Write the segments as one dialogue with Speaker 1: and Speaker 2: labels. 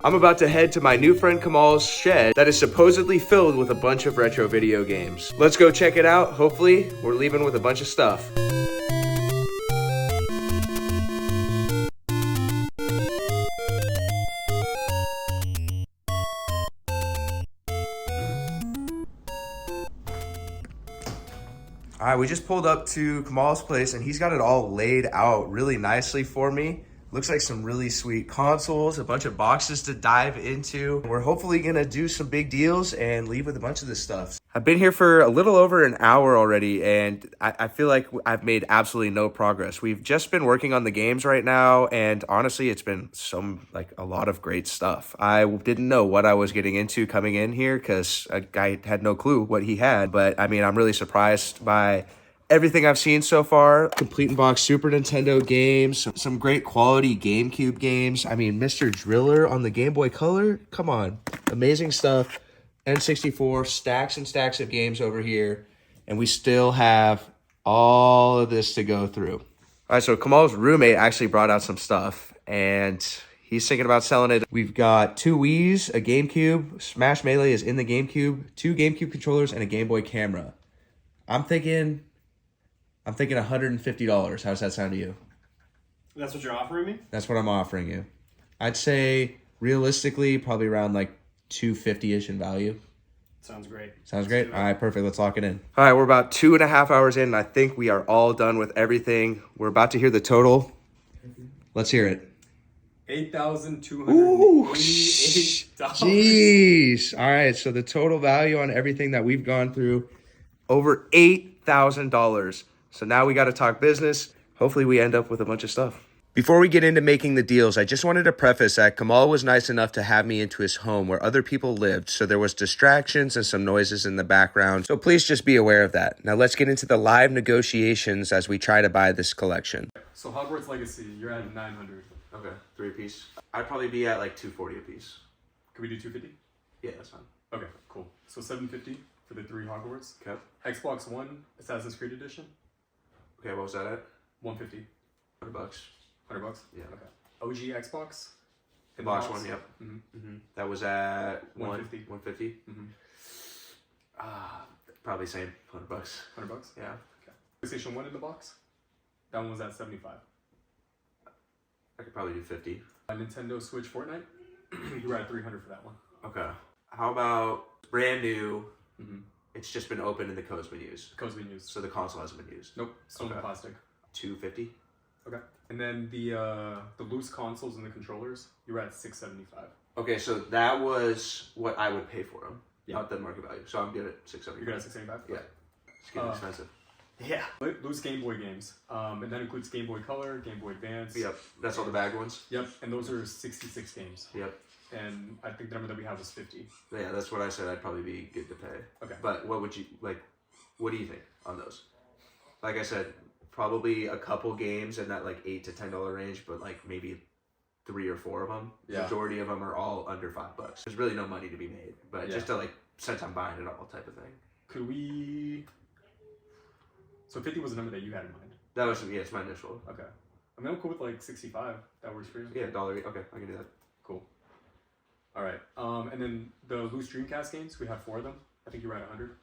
Speaker 1: I'm about to head to my new friend Kamal's shed that is supposedly filled with a bunch of retro video games. Let's go check it out. Hopefully, we're leaving with a bunch of stuff. All right, we just pulled up to Kamal's place and he's got it all laid out really nicely for me. Looks like some really sweet consoles, a bunch of boxes to dive into. We're hopefully gonna do some big deals and leave with a bunch of this stuff. I've been here for a little over an hour already and I feel like I've made absolutely no progress. We've just been working on the games right now and honestly, it's been a lot of great stuff. I didn't know what I was getting into coming in here because I had no clue what he had, but I mean, I'm really surprised by everything I've seen so far. Complete in box Super Nintendo games, some great quality GameCube games. I mean, Mr. Driller on the Game Boy Color, come on, amazing stuff. N64, stacks and stacks of games over here, and we still have all of this to go through. All right, so Kamal's roommate actually brought out some stuff, and he's thinking about selling it. We've got 2 Wii's, a GameCube, Smash Melee is in the GameCube, 2 GameCube controllers, and a Game Boy camera. I'm thinking $150. How does that sound to you?
Speaker 2: That's what you're offering me?
Speaker 1: That's what I'm offering you. I'd say realistically, probably around like $250-ish in value.
Speaker 2: Sounds great.
Speaker 1: Sounds great. All right, perfect. Let's lock it in. All right, we're about 2.5 hours in, and I think we are all done with everything. We're about to hear the total. Let's hear it.
Speaker 2: $8,288.
Speaker 1: Jeez. All right, so the total value on everything that we've gone through, over $8,000. So now we got to talk business. Hopefully we end up with a bunch of stuff. Before we get into making the deals, I just wanted to preface that Kamal was nice enough to have me into his home where other people lived, so there was distractions and some noises in the background, so please just be aware of that. Now let's get into the live negotiations as we try to buy this collection.
Speaker 2: So Hogwarts Legacy, you're at 900.
Speaker 1: Okay, 3 a piece. I'd probably be at like 240 a piece.
Speaker 2: Could we do 250?
Speaker 1: Yeah, that's fine.
Speaker 2: Okay, cool. So 750 for the 3 Hogwarts.
Speaker 1: Okay.
Speaker 2: Xbox One, Assassin's Creed Edition.
Speaker 1: Okay, what was that at?
Speaker 2: 150.
Speaker 1: $100.
Speaker 2: $100?
Speaker 1: Yeah.
Speaker 2: Okay. OG Xbox?
Speaker 1: The box one, yep. That was at
Speaker 2: 150.
Speaker 1: 150. Probably same. $100.
Speaker 2: $100?
Speaker 1: Yeah.
Speaker 2: Okay. PlayStation 1 in the box? That one was at 75.
Speaker 1: I could probably do 50.
Speaker 2: Nintendo Switch Fortnite? You were at 300 for that one.
Speaker 1: Okay. How about brand new? It's just been opened and the code's been used.
Speaker 2: Code's been used.
Speaker 1: So the console hasn't been used.
Speaker 2: Nope. Still in plastic.
Speaker 1: 250.
Speaker 2: Okay. And then the loose consoles and the controllers, you were at 675.
Speaker 1: Okay, so that was what I would pay for them,
Speaker 2: Yeah.
Speaker 1: not the market value. So I'm good at 675.
Speaker 2: You're good at 675?
Speaker 1: Yeah. It's getting expensive.
Speaker 2: Yeah. Loose Game Boy games. And that includes Game Boy Color, Game Boy Advance.
Speaker 1: Yep. That's all the bagged ones.
Speaker 2: Yep. And those are 66 games.
Speaker 1: Yep.
Speaker 2: And I think the number that we have was 50.
Speaker 1: Yeah, that's what I said. I'd probably be good to pay.
Speaker 2: Okay.
Speaker 1: But what would you like? What do you think on those? Like I said, probably a couple games in that like $8 to $10 range, but like maybe 3 or 4 of them.
Speaker 2: Yeah.
Speaker 1: Majority of them are all under $5. There's really no money to be made, but just to like since I'm buying it all type of thing.
Speaker 2: Could we? So 50 was the number that you had in mind.
Speaker 1: That was it's my initial.
Speaker 2: Okay. I mean, I'm cool with like 65. That works for you.
Speaker 1: Yeah, dollar. Okay, I can do that.
Speaker 2: Cool. All right. And then the loose Dreamcast games, we have 4 of them. I think you were at 100.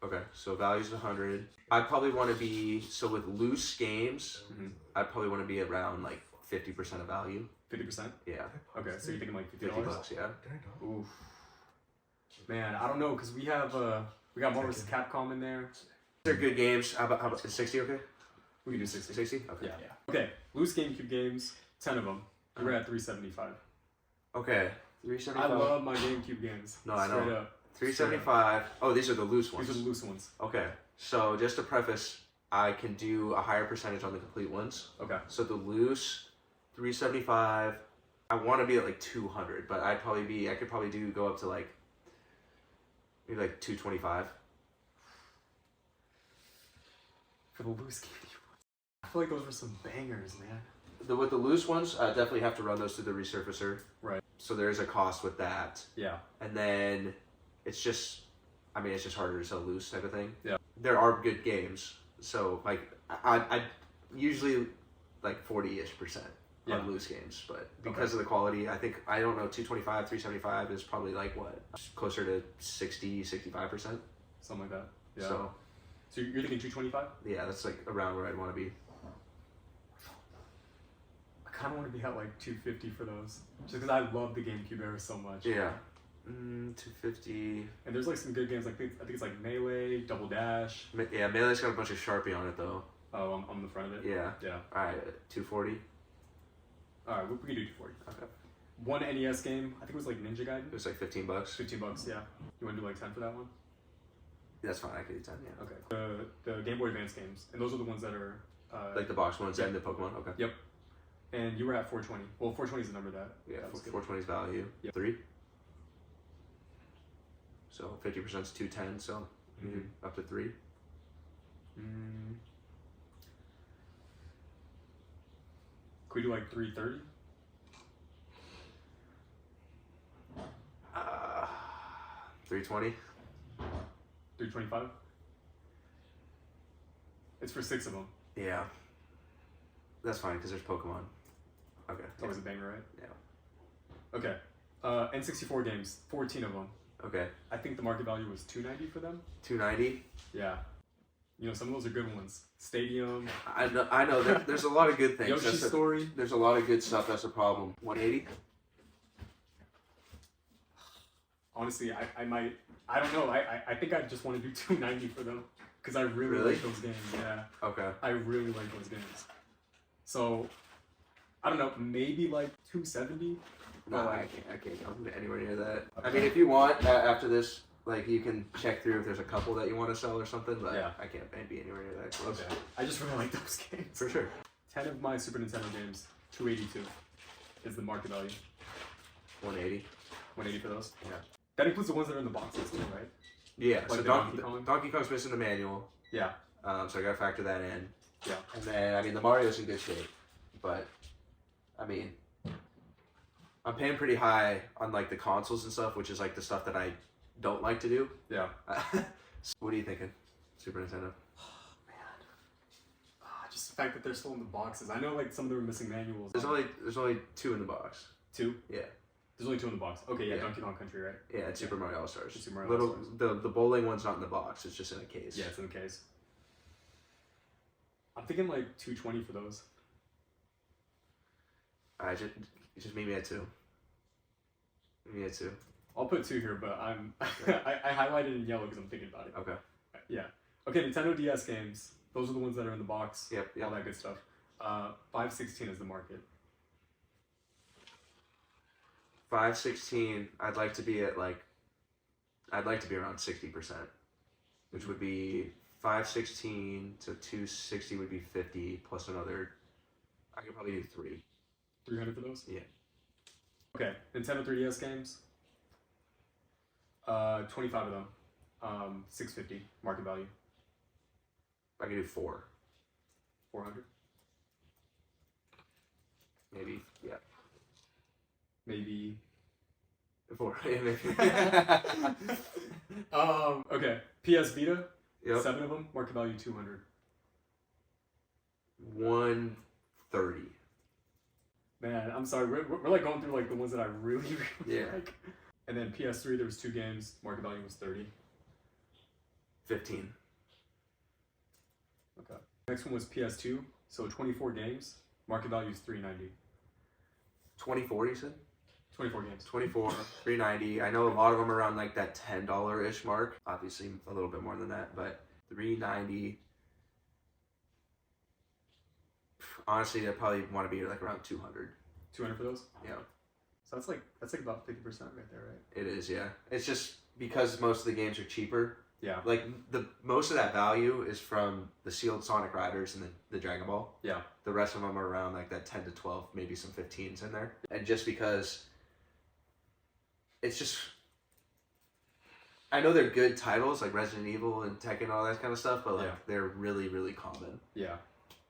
Speaker 1: Okay, so value's 100. I'd probably want to be with loose games. I'd probably want to be around like 50% of value.
Speaker 2: 50%.
Speaker 1: Yeah.
Speaker 2: Okay, so you're thinking like
Speaker 1: $50. Yeah.
Speaker 2: Oof. Man, I don't know because we got Marvel's Capcom in there.
Speaker 1: They're good games. How about 60? Okay.
Speaker 2: We can do 60.
Speaker 1: 60. Okay.
Speaker 2: Yeah. Okay. Loose GameCube games, 10 of them. You're at 375.
Speaker 1: Okay. 375.
Speaker 2: I love my GameCube games.
Speaker 1: No, I know.
Speaker 2: Straight up.
Speaker 1: 375. Oh, these are the loose ones.
Speaker 2: These are the loose ones.
Speaker 1: Okay. So just to preface, I can do a higher percentage on the complete ones.
Speaker 2: Okay.
Speaker 1: So the loose, 375. I want to be at like 200, but I could probably go up to like maybe like 225.
Speaker 2: For the loose GameCube ones. I feel like those were some bangers, man.
Speaker 1: With the loose ones, I definitely have to run those through the resurfacer.
Speaker 2: Right.
Speaker 1: So there is a cost with that.
Speaker 2: Yeah.
Speaker 1: And then it's just harder to sell loose type of thing.
Speaker 2: Yeah.
Speaker 1: There are good games. So like I usually like 40-ish%.
Speaker 2: Yeah.
Speaker 1: on loose games, but because of the quality, I think, I don't know, 225, 375 is probably like what? Closer to 60, 65%.
Speaker 2: Something like that. Yeah.
Speaker 1: So
Speaker 2: you're thinking 225?
Speaker 1: yeah, that's like around where I'd want to be.
Speaker 2: I kind of want to be at like 250 for those, just because I love the GameCube era so much.
Speaker 1: Yeah. 250.
Speaker 2: And there's like some good games, like I think it's like Melee, Double Dash.
Speaker 1: Yeah, Melee's got a bunch of Sharpie on it though.
Speaker 2: Oh, on the front of it?
Speaker 1: Yeah.
Speaker 2: Yeah.
Speaker 1: Alright, 240.
Speaker 2: Alright, we can do 240.
Speaker 1: Okay.
Speaker 2: One NES game, I think it was like Ninja Gaiden.
Speaker 1: It was like $15.
Speaker 2: $15, yeah. You want to do like 10 for that one?
Speaker 1: That's fine, I could do 10, yeah.
Speaker 2: Okay. The Game Boy Advance games, and those are the ones that are...
Speaker 1: like the box ones
Speaker 2: yep.
Speaker 1: and the Pokemon, okay.
Speaker 2: Yep. And you were at 420. Well, 420 is the number that...
Speaker 1: Yeah,
Speaker 2: that was good.
Speaker 1: 420's value.
Speaker 2: Yep.
Speaker 1: 3. So 50% is 210, so up to 3.
Speaker 2: Could we do like 330?
Speaker 1: 320.
Speaker 2: 325? It's for 6 of them.
Speaker 1: Yeah. That's fine, because there's Pokemon. Okay.
Speaker 2: It's always a banger, right?
Speaker 1: Yeah.
Speaker 2: Okay. N64 games, 14 of them.
Speaker 1: Okay.
Speaker 2: I think the market value was 290 for them.
Speaker 1: 290.
Speaker 2: Yeah. You know, some of those are good ones. Stadium.
Speaker 1: I know. There's a lot of good things.
Speaker 2: Yoshi Story.
Speaker 1: There's a lot of good stuff. That's a problem. 180.
Speaker 2: Honestly, I might. I don't know. I think I just want to do 290 for them because I really like those games. Yeah.
Speaker 1: Okay.
Speaker 2: I really like those games. So, I don't know. Maybe like 270.
Speaker 1: No,
Speaker 2: like,
Speaker 1: I can't come anywhere near that. Okay. I mean, if you want after this, like you can check through if there's a couple that you want to sell or something. But
Speaker 2: yeah.
Speaker 1: I can't be anywhere near that close.
Speaker 2: Okay. I just really like those games.
Speaker 1: For sure.
Speaker 2: 10 of my Super Nintendo games, 282 is the market value.
Speaker 1: 180.
Speaker 2: 180 for those.
Speaker 1: Yeah.
Speaker 2: That includes the ones that are in the boxes too, right?
Speaker 1: Yeah.
Speaker 2: Like
Speaker 1: so Donkey Kong's missing the manual.
Speaker 2: Yeah.
Speaker 1: So I gotta factor that in.
Speaker 2: Yeah.
Speaker 1: And then I mean the Mario's in good shape, but I mean I'm paying pretty high on like the consoles and stuff, which is like the stuff that I don't like to do.
Speaker 2: Yeah.
Speaker 1: So what are you thinking? Super Nintendo.
Speaker 2: Just the fact that they're still in the boxes. I know like some of them are missing manuals.
Speaker 1: There's only 2 in the box.
Speaker 2: 2?
Speaker 1: Yeah.
Speaker 2: There's only 2 in the box. Okay, yeah,
Speaker 1: Yeah.
Speaker 2: Donkey Kong Country, right?
Speaker 1: Yeah, it's Super Mario All Stars.
Speaker 2: Super Mario All-Stars.
Speaker 1: The bowling one's not in the box. It's just in a case.
Speaker 2: Yeah, it's in the case. I'm thinking like 220 for those.
Speaker 1: I just meet me at 2. Meet me at 2.
Speaker 2: I'll put 2 here, but I'm I highlighted in yellow because I'm thinking about it.
Speaker 1: Okay.
Speaker 2: Yeah. Okay, Nintendo DS games. Those are the ones that are in the box.
Speaker 1: Yep.
Speaker 2: All that good stuff. 516 is the market.
Speaker 1: 516. I'd like to be around 60%, which would be 516 to 260 would be 50 plus another. I could probably do 3.
Speaker 2: 300 for those?
Speaker 1: Yeah.
Speaker 2: Okay, Nintendo 3DS games. 25 of them. 650 market value.
Speaker 1: I could do 4.
Speaker 2: 400.
Speaker 1: Maybe. Yeah.
Speaker 2: Maybe.
Speaker 1: 4. Yeah, maybe.
Speaker 2: Okay. PS Vita.
Speaker 1: Yep.
Speaker 2: 7 of them. Market value 200.
Speaker 1: 130.
Speaker 2: Man, I'm sorry. We're like going through like the ones that I really
Speaker 1: Yeah.
Speaker 2: like. And then PS3, there was 2 games. Market value was 30.
Speaker 1: 15.
Speaker 2: Okay. Next one was PS2. So 24 games. Market value is 390.
Speaker 1: 24, you said?
Speaker 2: 24 games.
Speaker 1: 24, 390. I know a lot of them are around like that $10-ish mark. Obviously a little bit more than that, but 390. Honestly, I probably want to be like around 200.
Speaker 2: 200 for those?
Speaker 1: Yeah.
Speaker 2: So that's like about 50% right there, right?
Speaker 1: It is, yeah. It's just because most of the games are cheaper.
Speaker 2: Yeah.
Speaker 1: Like the most of that value is from the sealed Sonic Riders and the Dragon Ball.
Speaker 2: Yeah.
Speaker 1: The rest of them are around like that 10 to 12, maybe some 15s in there. And just because it's just, I know they're good titles like Resident Evil and Tekken and all that kind of stuff, but like they're really, really common.
Speaker 2: Yeah.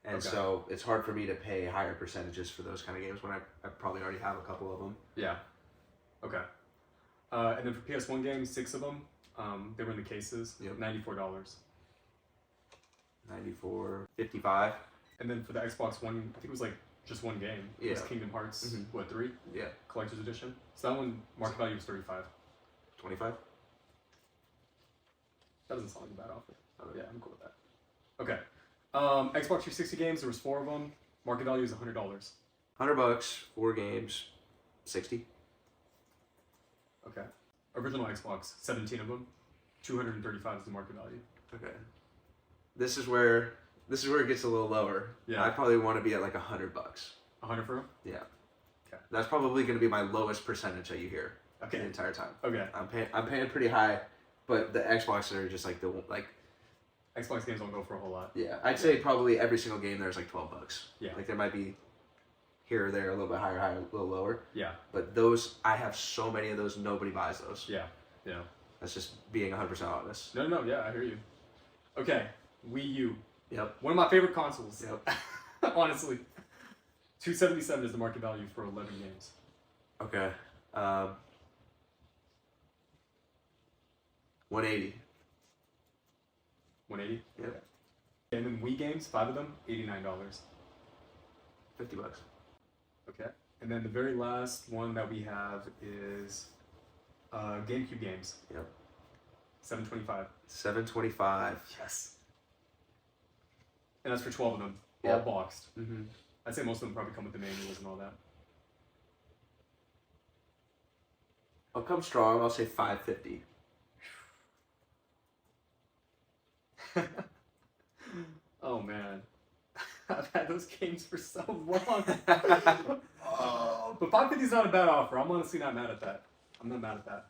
Speaker 1: And so it's hard for me to pay higher percentages for those kind of games when I probably already have a couple of them.
Speaker 2: Yeah. Okay. And then for PS1 games, 6 of them, they were in the cases.
Speaker 1: Yep.
Speaker 2: $94.
Speaker 1: 94, 55.
Speaker 2: And then for the Xbox One, I think it was like just one game. It was Kingdom Hearts, what, 3?
Speaker 1: Yeah.
Speaker 2: Collector's Edition. So that one, market value was 35.
Speaker 1: 25?
Speaker 2: That doesn't sound like a bad offer. Oh, yeah, I'm cool with that. Okay. Xbox 360 games, there was 4 of them. Market value is $100.
Speaker 1: $100, 4 games, 60.
Speaker 2: Okay. Original Xbox, 17 of them. 235 is the market value.
Speaker 1: Okay. This is where it gets a little lower.
Speaker 2: Yeah.
Speaker 1: I probably want to be at like $100.
Speaker 2: 100 for them?
Speaker 1: Yeah.
Speaker 2: Okay.
Speaker 1: That's probably going to be my lowest percentage that you hear.
Speaker 2: Okay.
Speaker 1: The entire time.
Speaker 2: Okay.
Speaker 1: I'm paying pretty high, but the Xbox are just like
Speaker 2: Xbox games don't go for a whole lot.
Speaker 1: Yeah, I'd say probably every single game there's like $12.
Speaker 2: Yeah.
Speaker 1: Like there might be here or there a little bit higher, a little lower.
Speaker 2: Yeah.
Speaker 1: But those, I have so many of those, nobody buys those.
Speaker 2: Yeah. Yeah.
Speaker 1: That's just being 100% honest.
Speaker 2: No, yeah, I hear you. Okay, Wii U.
Speaker 1: Yep.
Speaker 2: One of my favorite consoles.
Speaker 1: Yep.
Speaker 2: Honestly. 277 is the market value for 11 games.
Speaker 1: Okay. 180.
Speaker 2: 180?
Speaker 1: Yep.
Speaker 2: And then Wii games, 5 of them, $89.
Speaker 1: $50.
Speaker 2: Okay. And then the very last one that we have is GameCube games.
Speaker 1: Yep.
Speaker 2: $725.
Speaker 1: $725.
Speaker 2: Yes. And that's for 12 of them,
Speaker 1: Yep.
Speaker 2: all boxed.
Speaker 1: Mm-hmm.
Speaker 2: I'd say most of them probably come with the manuals and all
Speaker 1: I'll come strong. I'll say $550.
Speaker 2: that. Oh man. I've had those games for so long. Oh, but $550 is not a bad offer. I'm honestly not mad at that. I'm not mad at that.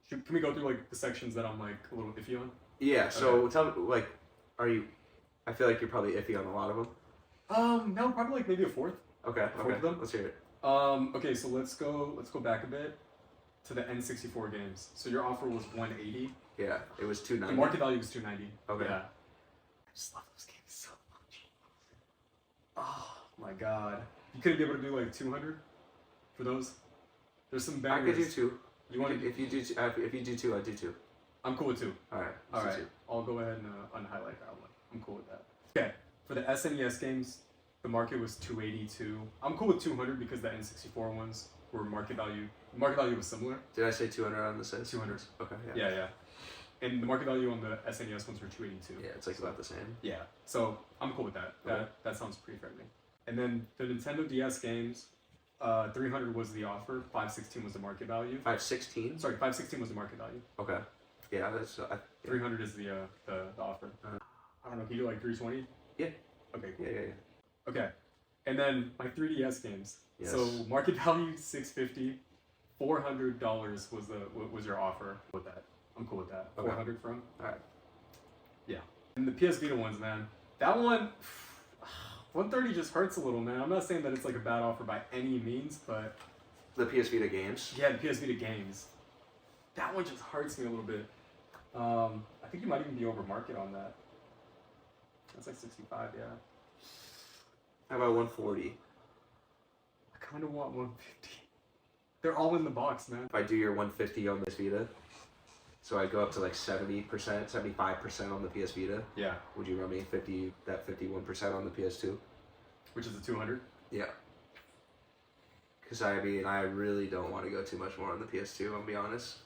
Speaker 2: Can we go through like the sections that I'm like a little iffy on?
Speaker 1: Yeah. So tell me, like, are you? I feel like you're probably iffy on a lot of them.
Speaker 2: No, probably like maybe a fourth.
Speaker 1: Okay.
Speaker 2: Fourth of them?
Speaker 1: Let's hear it.
Speaker 2: Okay, so let's go back a bit to the N64 games. So your offer was 180.
Speaker 1: Yeah, it was
Speaker 2: The
Speaker 1: $290.
Speaker 2: market value was 290.
Speaker 1: Okay.
Speaker 2: Yeah. I just love those games so much. Oh my god. You couldn't be able to do like 200 for those? There's some
Speaker 1: I
Speaker 2: bangers.
Speaker 1: could do 2.
Speaker 2: You want to?
Speaker 1: If you do 2, I do 2.
Speaker 2: I'm cool with 2.
Speaker 1: All right.
Speaker 2: All
Speaker 1: let's
Speaker 2: right.
Speaker 1: do
Speaker 2: I'll go ahead and unhighlight that one. I'm cool with that. Okay. For the SNES games, the market was 282. I'm cool with 200 because the N64 ones were market value. Market value was similar.
Speaker 1: 2. Did I say 200 on this?
Speaker 2: 200.
Speaker 1: Okay. Yeah.
Speaker 2: Yeah. And the market value on the SNES ones were 282.
Speaker 1: Yeah, it's like about the same.
Speaker 2: Yeah. So I'm cool with that.
Speaker 1: Okay.
Speaker 2: That sounds pretty friendly. And then the Nintendo DS games, 300 was the offer. 516 was the market value.
Speaker 1: 516.
Speaker 2: Sorry, 516 was the market value.
Speaker 1: Okay. Yeah, that's.
Speaker 2: 300 is the offer. I don't know. Can you do like 320?
Speaker 1: Yeah.
Speaker 2: Okay. Cool.
Speaker 1: Yeah.
Speaker 2: Okay. And then my 3DS games.
Speaker 1: Yes.
Speaker 2: So market value $650, $400 was your offer with that. I'm cool with that.
Speaker 1: Okay.
Speaker 2: 400 from.
Speaker 1: All right.
Speaker 2: Yeah. And the PS Vita ones, man. That one, 130 just hurts a little, man. I'm not saying that it's like a bad offer by any means, but
Speaker 1: The PS Vita games.
Speaker 2: yeah, the PS Vita games. That one just hurts me a little bit. I think you might even be over market on that. That's like 65, yeah.
Speaker 1: How about 140?
Speaker 2: I kind of want 150. They're all in the box, man.
Speaker 1: If I do your 150 on this Vita, so I go up to like 70%, 75% on the PS Vita.
Speaker 2: Yeah.
Speaker 1: Would you run me 51% on the PS2?
Speaker 2: Which is the 200.
Speaker 1: Yeah. Because I really don't want to go too much more on the PS2. I'll be honest.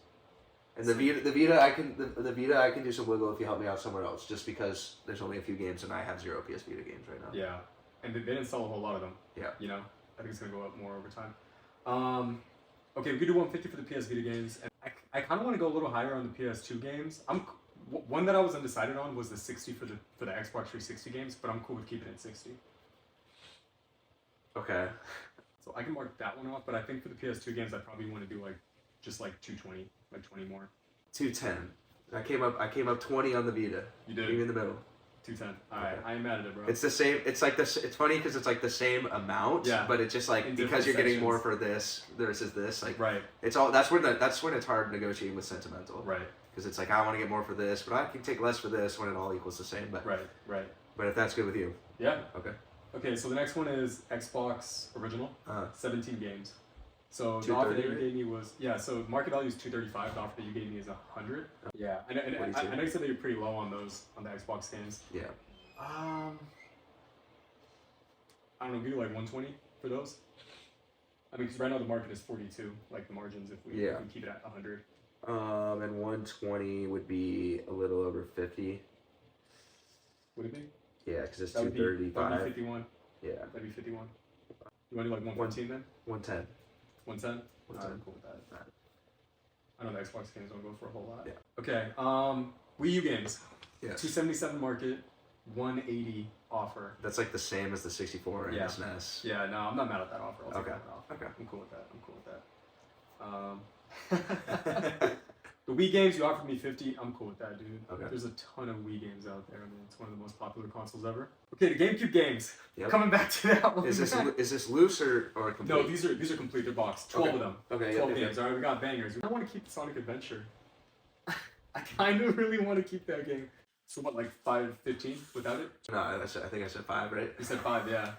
Speaker 1: And the Vita, I can do some wiggle if you help me out somewhere else. Just because there's only a few games and I have 0 PS Vita games right now.
Speaker 2: Yeah. And they didn't sell a whole lot of them.
Speaker 1: Yeah.
Speaker 2: You know, I think it's gonna go up more over time. Okay, we could do 150 for the PS Vita games, and I kind of want to go a little higher on the PS2 games. One that I was undecided on was the 60 for the Xbox 360 games, but I'm cool with keeping it 60.
Speaker 1: Okay.
Speaker 2: So I can mark that one off, but I think for the PS2 games, I probably want to do just 220, like 20 more.
Speaker 1: 210. I came up 20 on the Vita.
Speaker 2: You did.
Speaker 1: Even in the middle.
Speaker 2: 210. All right,
Speaker 1: Okay.
Speaker 2: I ain't mad at it, bro.
Speaker 1: It's the same. It's like this. It's funny because it's like the same amount.
Speaker 2: Yeah.
Speaker 1: But it's just like
Speaker 2: In
Speaker 1: because
Speaker 2: different
Speaker 1: you're getting
Speaker 2: sections.
Speaker 1: more for this versus this. Like
Speaker 2: Right.
Speaker 1: it's all. That's when it's hard negotiating with sentimental.
Speaker 2: Right.
Speaker 1: Because it's like I want to get more for this, but I can take less for this when it all equals the same. But
Speaker 2: Right.
Speaker 1: But if that's good with you.
Speaker 2: Yeah.
Speaker 1: Okay.
Speaker 2: Okay, so the next one is Xbox Original. 17 games. So the offer that you
Speaker 1: 230,
Speaker 2: gave me was so market value is 235. The offer that you gave me is 100. Yeah, I know you said that you're pretty low on those on the Xbox games.
Speaker 1: Yeah.
Speaker 2: I I don't know, maybe like 120 for those. I mean, because right now the market is 42, like the margins if we can keep it at 100.
Speaker 1: And 120 would be a little over 50.
Speaker 2: Would it be?
Speaker 1: Yeah, because it's 235.
Speaker 2: That'd be 51.
Speaker 1: Yeah.
Speaker 2: That'd be 51. You want to do like 115 then?
Speaker 1: 110.
Speaker 2: 110?
Speaker 1: 110.
Speaker 2: Alright, cool with that. I know the Xbox games don't go for a whole lot.
Speaker 1: Yeah.
Speaker 2: Okay, Wii U games.
Speaker 1: Yes.
Speaker 2: 277 market, 180 offer.
Speaker 1: That's like the same as the 64 and SNES.
Speaker 2: Yeah, no, I'm not mad at that offer. I'll take that off.
Speaker 1: Okay.
Speaker 2: I'm cool with that. The Wii games, you offered me 50. I'm cool with that, dude.
Speaker 1: Okay.
Speaker 2: There's a ton of Wii games out there. I mean, it's one of the most popular consoles ever. Okay, the GameCube games. Yep. Coming back to that one.
Speaker 1: Is this loose or complete?
Speaker 2: No, these are complete. They're boxed. 12 of them.
Speaker 1: Okay.
Speaker 2: 12 games. All right, we got bangers. I want to keep Sonic Adventure. I kind of really want to keep that game. So what, like 5.15 without it?
Speaker 1: No, I think I said 5, right?
Speaker 2: You said 5, yeah.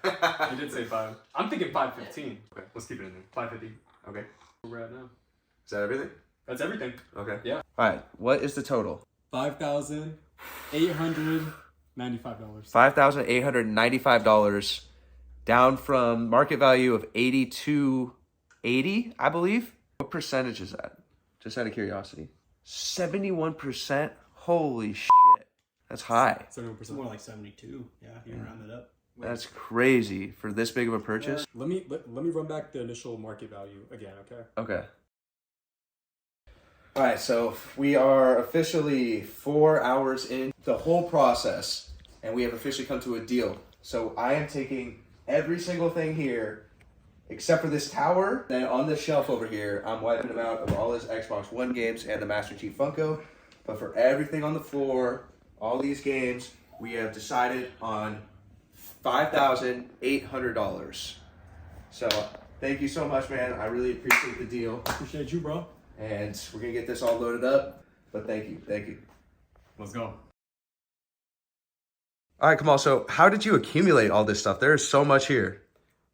Speaker 2: You did say 5. I'm thinking 5.15. Okay, let's keep it in there. 5.50.
Speaker 1: Okay.
Speaker 2: Where we're at now.
Speaker 1: Is that everything?
Speaker 2: That's everything.
Speaker 1: Okay.
Speaker 2: Yeah.
Speaker 1: All right. What is the total?
Speaker 2: $5,895.
Speaker 1: $5,895, down from market value of $8,280, I believe. What percentage is that? Just out of curiosity. 71%. Holy shit. That's high.
Speaker 3: 71%. More like 72. Yeah, you can round it up.
Speaker 1: That's crazy for this big of a purchase.
Speaker 2: Let me run back the initial market value again, okay?
Speaker 1: Okay. All right, so we are officially 4 hours in the whole process, and we have officially come to a deal. So I am taking every single thing here, except for this tower. Then on this shelf over here, I'm wiping them out of all his Xbox One games and the Master Chief Funko. But for everything on the floor, all these games, we have decided on $5,800. So thank you so much, man. I really appreciate the deal.
Speaker 2: Appreciate you, bro.
Speaker 1: And we're going to get this all loaded up. But thank you.
Speaker 2: Let's go.
Speaker 1: All right, Kamal. So how did you accumulate all this stuff? There is so much here.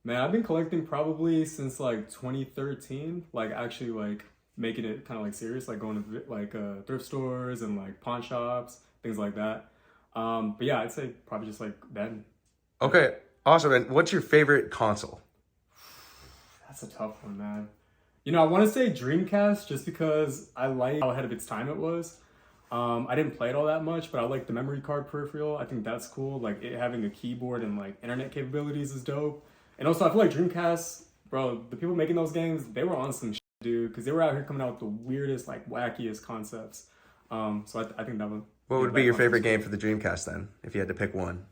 Speaker 2: Man, I've been collecting probably since like 2013. Like actually like making it kind of like serious, like going to like thrift stores and like pawn shops, things like that. But yeah, I'd say probably just like then.
Speaker 1: Okay, awesome. And what's your favorite console?
Speaker 2: That's a tough one, man. You know, I want to say Dreamcast just because I like how ahead of its time it was. I didn't play it all that much, but I like the memory card peripheral. I think that's cool. Like it having a keyboard and like internet capabilities is dope. And also I feel like Dreamcast, bro, the people making those games, they were on some shit, dude, because they were out here coming out with the weirdest, like wackiest concepts. So I think that one.
Speaker 1: What would be your favorite game for the Dreamcast then, if you had to pick one?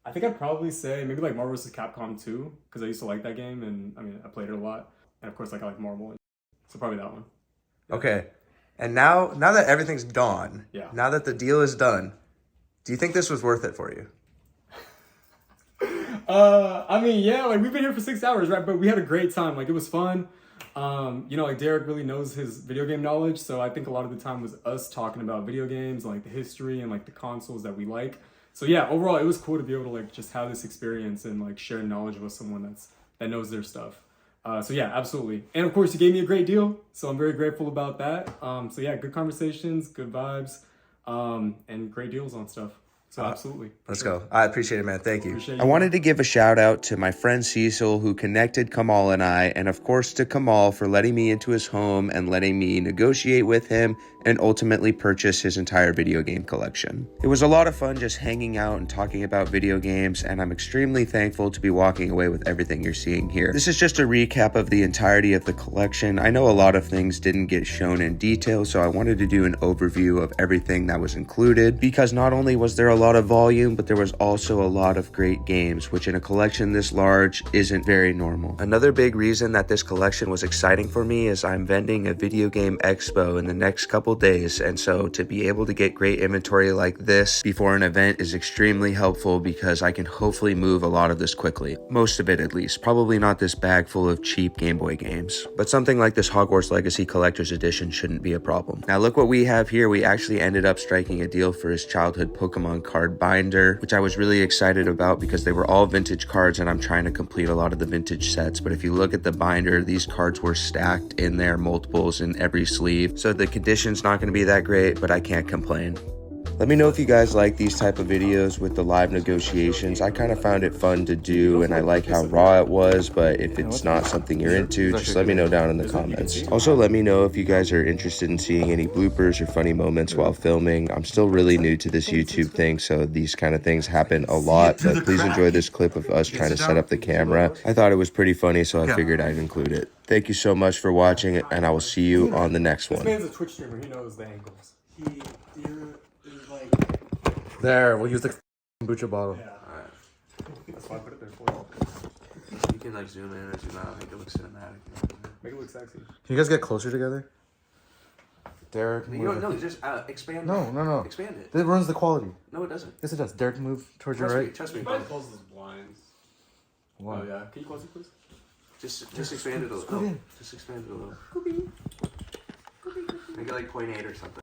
Speaker 2: I think I'd probably say maybe like Marvel vs. Capcom 2, because I used to like that game, and I mean, I played it a lot. And of course, like I like Marvel, so probably that one.
Speaker 1: Okay. And now that everything's gone, now that the deal is done, do you think this was worth it for you?
Speaker 2: I mean, yeah, like we've been here for 6 hours, right? But we had a great time. Like it was fun. You know, like Derek really knows his video game knowledge, so I think a lot of the time was us talking about video games, like the history and like the consoles that we like. So yeah, overall it was cool to be able to like just have this experience and like share knowledge with someone that knows their stuff. So yeah, absolutely. And of course you gave me a great deal, so I'm very grateful about that. So yeah, good conversations, good vibes, and great deals on stuff. So absolutely.
Speaker 1: Let's go. I appreciate it, man. Thank you.
Speaker 2: Appreciate
Speaker 1: I wanted to give a shout out to my friend Cecil who connected Kamal and I, and of course to Kamal for letting me into his home and letting me negotiate with him and ultimately purchase his entire video game collection. It was a lot of fun just hanging out and talking about video games, and I'm extremely thankful to be walking away with everything you're seeing here. This is just a recap of the entirety of the collection. I know a lot of things didn't get shown in detail, so I wanted to do an overview of everything that was included, because not only was there a lot of volume, but there was also a lot of great games, which in a collection this large isn't very normal. Another big reason that this collection was exciting for me is I'm vending a video game expo in the next couple days, and so to be able to get great inventory like this before an event is extremely helpful, because I can hopefully move a lot of this quickly. Most of it at least. Probably not this bag full of cheap Game Boy games, but something like this Hogwarts Legacy Collector's Edition shouldn't be a problem. Now look what we have here. We actually ended up striking a deal for his childhood Pokemon card binder, which I was really excited about because they were all vintage cards and I'm trying to complete a lot of the vintage sets. But if you look at the binder, these cards were stacked in there, multiples in every sleeve, so the condition's not going to be that great, but I can't complain. Let me know if you guys like these type of videos with the live negotiations. I kind of found it fun to do, and I like how raw it was, but if it's not something you're into, just let me know down in the comments. Also, let me know if you guys are interested in seeing any bloopers or funny moments while filming. I'm still really new to this YouTube thing, so these kind of things happen a lot, but please enjoy this clip of us trying to set up the camera. I thought it was pretty funny, so I figured I'd include it. Thank you so much for watching, and I will see you on the next
Speaker 2: This
Speaker 1: one.
Speaker 2: man's a Twitch streamer. He knows the angles.
Speaker 3: You're like.
Speaker 4: There, we'll use the kombucha bottle.
Speaker 3: Yeah.
Speaker 5: Alright.
Speaker 2: That's why I put it there for you.
Speaker 5: You can like zoom in or zoom out, make it look cinematic.
Speaker 2: Make it look sexy.
Speaker 4: Can you guys get closer together? Derek,
Speaker 5: You
Speaker 4: move.
Speaker 5: don't know, just expand
Speaker 4: No,
Speaker 5: it.
Speaker 4: no, no.
Speaker 5: Expand it.
Speaker 4: It ruins the quality.
Speaker 5: No, it doesn't.
Speaker 4: Yes, it does. Derek, move towards your
Speaker 5: Trust me,
Speaker 4: right.
Speaker 5: trust me.
Speaker 2: You might close those blinds.
Speaker 4: Why?
Speaker 2: Oh yeah. Can you close it, please?
Speaker 5: Just expand it a little.
Speaker 4: Scoot in.
Speaker 5: Just expand it a little. Make it like 0.8 or something.